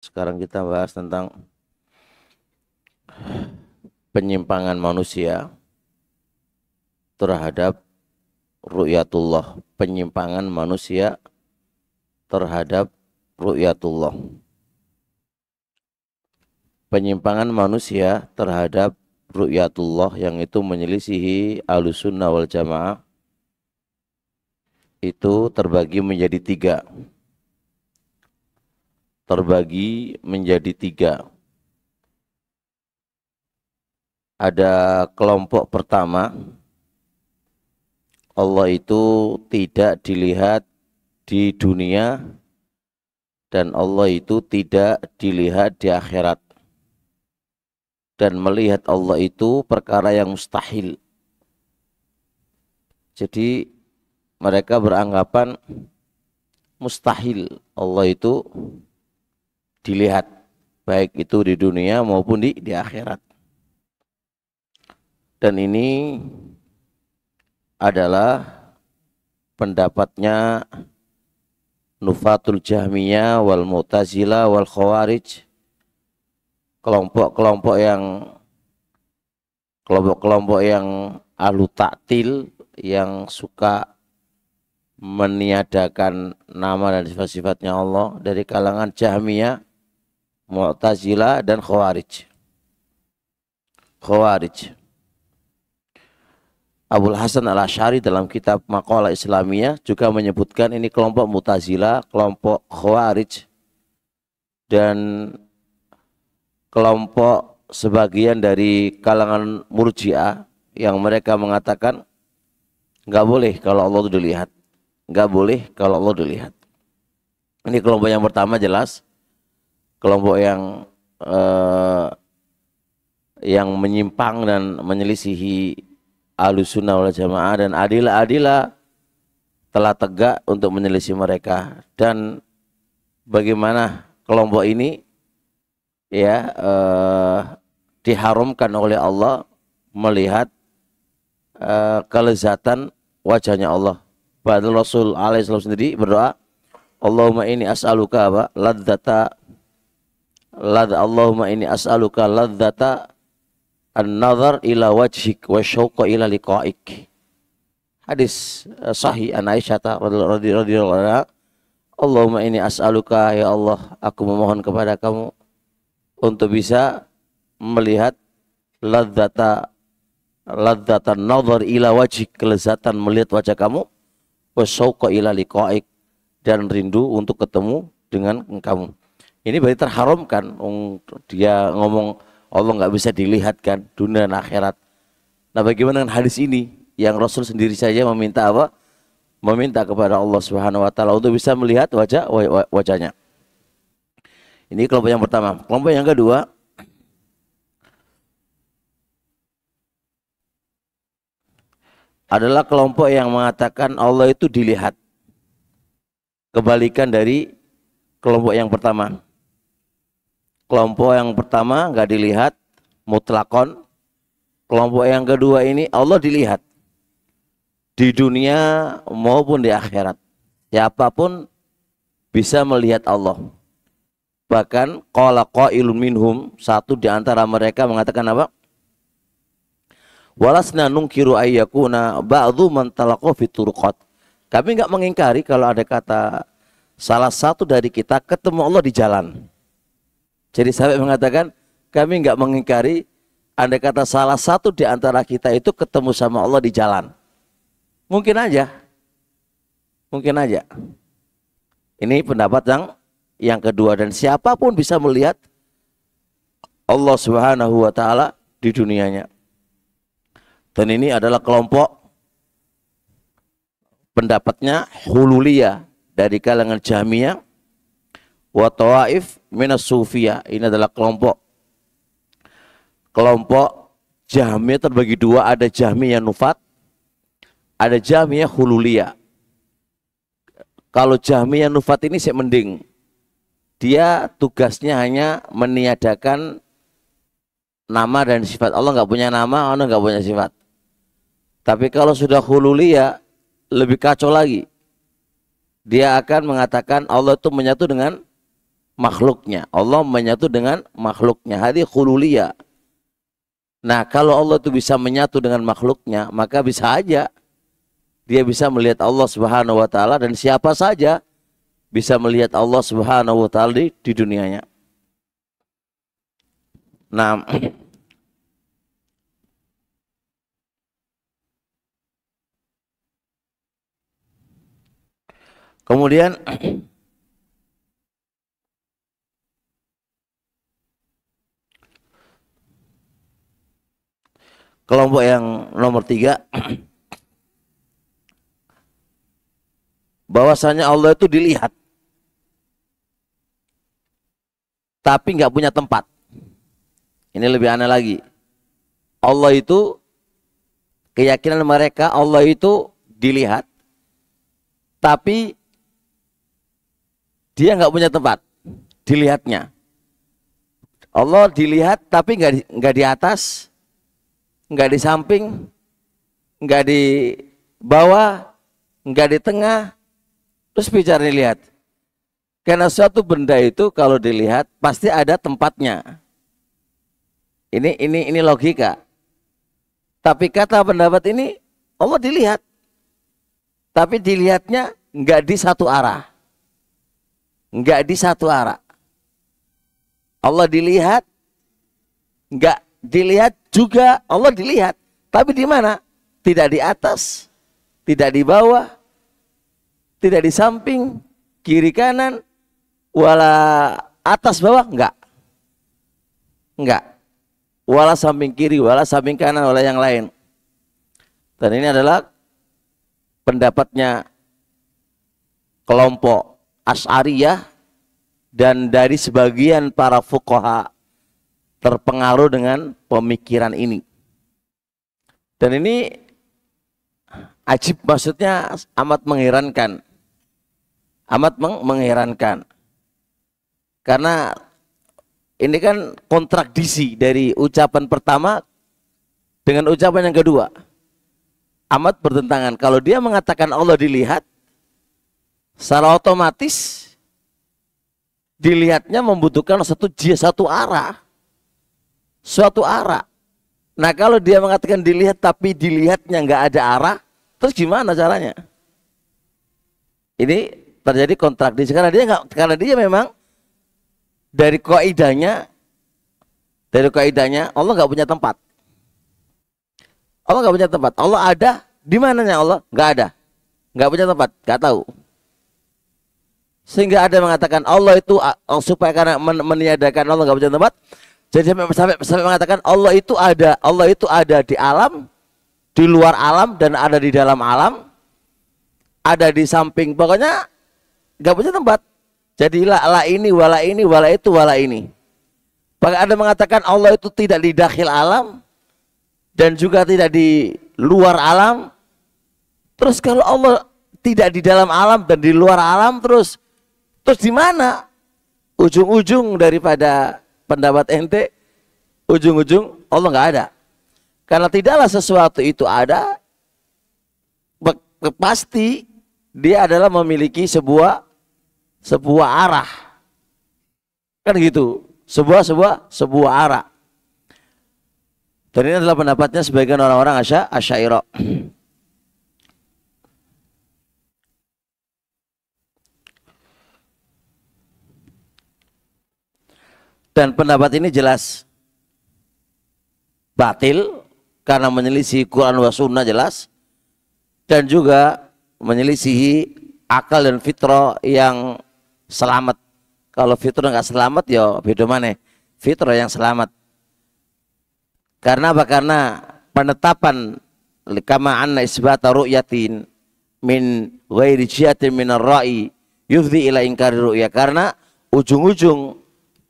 Sekarang kita bahas tentang penyimpangan manusia terhadap ru'yatullah. Penyimpangan manusia terhadap ru'yatullah. Penyimpangan manusia terhadap ru'yatullah yang itu menyelisihi Ahlussunnah wal Jamaah itu terbagi menjadi tiga. Ada kelompok pertama, Allah itu tidak dilihat di dunia dan Allah itu tidak dilihat di akhirat. Dan melihat Allah itu perkara yang mustahil. Jadi mereka beranggapan mustahil Allah itu dilihat, baik itu di dunia maupun di akhirat. Dan ini adalah pendapatnya Nufatul Jahmiyah wal Mu'tazilah wal Khawarij, kelompok-kelompok yang ahlu ta'til, yang suka meniadakan nama dan sifat-sifatnya Allah, dari kalangan Jahmiyah, Mu'tazilah dan Khawarij. Abul Hasan al-Asy'ari dalam kitab Maqalah Islamiyah juga menyebutkan ini kelompok Mu'tazilah, kelompok Khawarij, dan kelompok sebagian dari kalangan Murji'ah yang mereka mengatakan nggak boleh kalau Allah itu dilihat, nggak boleh kalau Allah dilihat. Ini kelompok yang pertama, jelas kelompok yang menyimpang dan menyelisihi Ahlussunnah wal Jamaah, dan adilah telah tegak untuk menyelisih mereka. Dan bagaimana kelompok ini diharamkan oleh Allah melihat kelezatan wajahnya Allah. Padahal Rasul alaihissalam sendiri berdoa, Allahumma inni as'aluka Allahumma inni as'aluka ladzata an-nazar ila wajhik wa syauqa ila liqa'ik. Hadis sahih an Aisyah radhiyallahu anha, Allahumma inni as'aluka, ya Allah, aku memohon kepada kamu untuk bisa melihat ladzatan nazar ila wajhik, kelezatan melihat wajah kamu, wa syauqa ila liqa'ik, dan rindu untuk ketemu dengan kamu. Ini berarti terharamkan. Dia ngomong Allah nggak bisa dilihat kan, dunia dan akhirat. Nah, bagaimana dengan hadis ini yang Rasul sendiri saja meminta apa? Meminta kepada Allah Subhanahu wa taala untuk bisa melihat wajahnya. Ini kelompok yang pertama. Kelompok yang kedua adalah kelompok yang mengatakan Allah itu dilihat. Kebalikan dari kelompok yang pertama. Kelompok yang pertama nggak dilihat mutlakon. Kelompok yang kedua ini Allah dilihat di dunia maupun di akhirat. Siapapun bisa melihat Allah. Bahkan qala qailun minhum, satu di antara mereka mengatakan apa? Walasna nungkiru ayyakuna ba'dhu man talaqa fi turuqat. Kami enggak mengingkari kalau ada kata salah satu dari kita ketemu Allah di jalan. Jadi sahabat mengatakan, kami enggak mengingkari ada kata salah satu di antara kita itu ketemu sama Allah di jalan. Mungkin aja. Mungkin aja. Ini pendapat yang kedua, dan siapapun bisa melihat Allah Subhanahu wa taala di dunianya. Dan ini adalah kelompok pendapatnya hululiyah dari kalangan Jahmiyah wa tawaif minas sufiyah. Ini adalah kelompok Jahmiyah terbagi dua, ada Jahmiyah Nufat, ada Jahmiyah hululiyah. Kalau Jahmiyah Nufat ini saya mending, dia tugasnya hanya meniadakan nama dan sifat. Allah nggak punya nama, Allah nggak punya sifat. Tapi kalau sudah hululiyah lebih kacau lagi. Dia akan mengatakan Allah itu menyatu dengan makhluknya. Allah menyatu dengan makhluknya. Hadhi khululiyah. Nah, kalau Allah itu bisa menyatu dengan makhluknya, maka bisa aja dia bisa melihat Allah Subhanahu wa taala, dan siapa saja bisa melihat Allah Subhanahu wa taala di dunianya. Nah, kemudian kelompok yang nomor 3, bahwasanya Allah itu dilihat tapi nggak punya tempat. Ini lebih aneh lagi. Allah itu, keyakinan mereka Allah itu dilihat tapi dia nggak punya tempat dilihatnya. Allah dilihat tapi nggak di atas, nggak di samping, nggak di bawah, nggak di tengah. Terus bicara dilihat. Karena suatu benda itu kalau dilihat pasti ada tempatnya. Ini logika. Tapi kata pendapat ini, Allah dilihat, tapi dilihatnya nggak di satu arah, nggak di satu arah. Allah dilihat, nggak dilihat juga. Allah dilihat, tapi di mana? Tidak di atas, tidak di bawah, tidak di samping, kiri kanan, wala atas bawah, enggak, wala samping kiri, wala samping kanan, wala yang lain. Dan ini adalah pendapatnya kelompok Asy'ariyah dan dari sebagian para fuqaha terpengaruh dengan pemikiran ini. Dan ini ajib, maksudnya amat mengherankan. Amat mengherankan. Karena ini kan kontradiksi dari ucapan pertama dengan ucapan yang kedua. Amat bertentangan. Kalau dia mengatakan Allah dilihat, secara otomatis dilihatnya membutuhkan satu arah. Suatu arah. Nah, kalau dia mengatakan dilihat tapi dilihatnya nggak ada arah, terus gimana caranya? Ini terjadi kontradiksi karena dia memang dari kaidahnya Allah nggak punya tempat. Allah nggak punya tempat. Allah ada di mananya? Allah nggak ada, nggak punya tempat, nggak tahu. Sehingga ada yang mengatakan Allah itu supaya karena meniadakan Allah nggak punya tempat, jadi sampai mengatakan Allah itu ada di alam, di luar alam, dan ada di dalam alam, ada di samping, pokoknya nggak punya tempat. Jadi la ini, wala ini, wala itu, wala ini. Bahkan ada mengatakan Allah itu tidak di dakhil alam dan juga tidak di luar alam. Terus kalau Allah tidak di dalam alam dan di luar alam, terus di mana ujung-ujung daripada pendapat ente? Ujung-ujung Allah nggak ada. Karena tidaklah sesuatu itu ada, pasti dia adalah memiliki sebuah arah. Kan gitu. Sebuah arah. Dan ini adalah pendapatnya sebagian orang-orang Asy'ariyah. Dan pendapat ini jelas batil karena menyelisih Quran wa Sunnah jelas, dan juga menyelisihi akal dan fitrah yang selamat. Kalau fitrah nggak selamat ya beda mana. Fitrah yang selamat. Karena apa? Karena penetapan kama anna isbata ru'yatin min ghairi jihatin min ar-ra'i yufdi ila inkari ru'ya. Karena ujung-ujung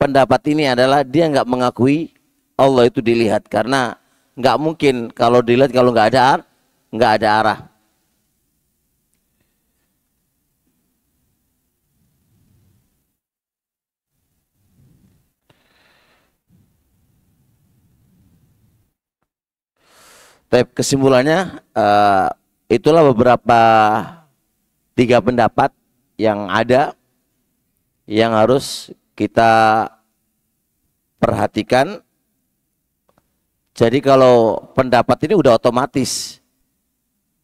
pendapat ini adalah dia nggak mengakui Allah itu dilihat, karena nggak mungkin kalau dilihat kalau nggak ada arah. Tapi kesimpulannya itulah beberapa 3 pendapat yang ada yang harus kita perhatikan. Jadi kalau pendapat ini udah otomatis.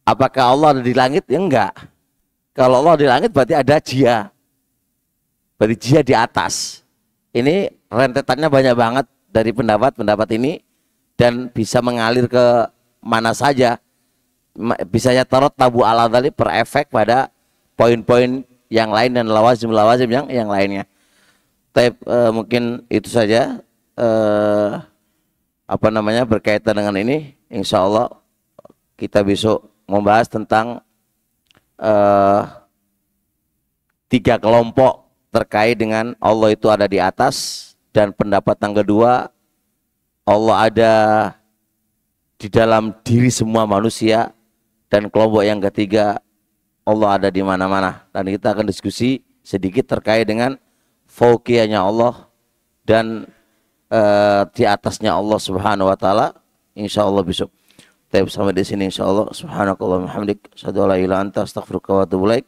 Apakah Allah ada di langit? Ya enggak. Kalau Allah di langit berarti ada Dia. Berarti Dia di atas. Ini rentetannya banyak banget dari pendapat-pendapat ini dan bisa mengalir ke mana saja. Bisa ya tarot tabu ala dzalik berefek pada poin-poin yang lain dan lawazim yang lainnya. Tapi mungkin itu saja berkaitan dengan ini. Insya Allah kita besok membahas tentang 3 kelompok terkait dengan Allah itu ada di atas, dan pendapat yang kedua Allah ada di dalam diri semua manusia, dan kelompok yang ketiga Allah ada di mana-mana. Dan kita akan diskusi sedikit terkait dengan fauqiyahnya Allah dan di atasnya Allah Subhanahu wa taala, insyaallah besok. Tapi sampai di sini insyaallah. Subhanakallahumma hamdik, asyhadu an la ilaha illa anta, astaghfiruka wa atubu ilaik.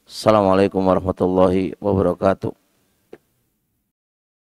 Assalamualaikum warahmatullahi wabarakatuh.